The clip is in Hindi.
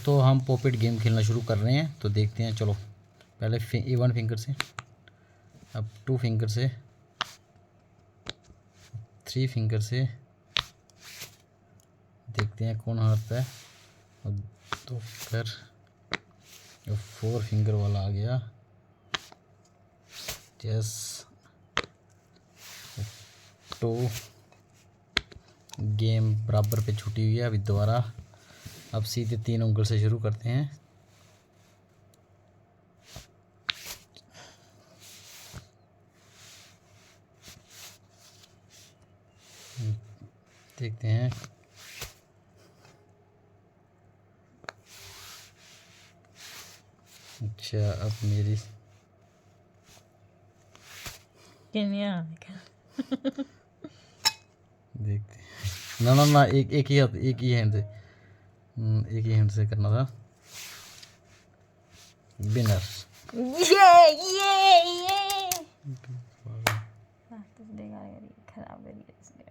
दोस्तों हम पॉपेट गेम खेलना शुरू कर रहे हैं, तो देखते हैं। चलो पहले वन फिंगर से, अब 2 फिंगर से, 3 फिंगर से, देखते हैं कौन हारता है। और तो फिर 4 फिंगर वाला आ गया। यस, तो गेम बराबर पे छुटी हुई है अभी दोबारा। अब सीधे 3 उंगल से शुरू करते हैं। देखते हैं। अच्छा, अब मेरी देखते हैं। ना ना ना, एक ही हैंड से, एक ही हैंड से करना था। विनर। खराब करी इसने।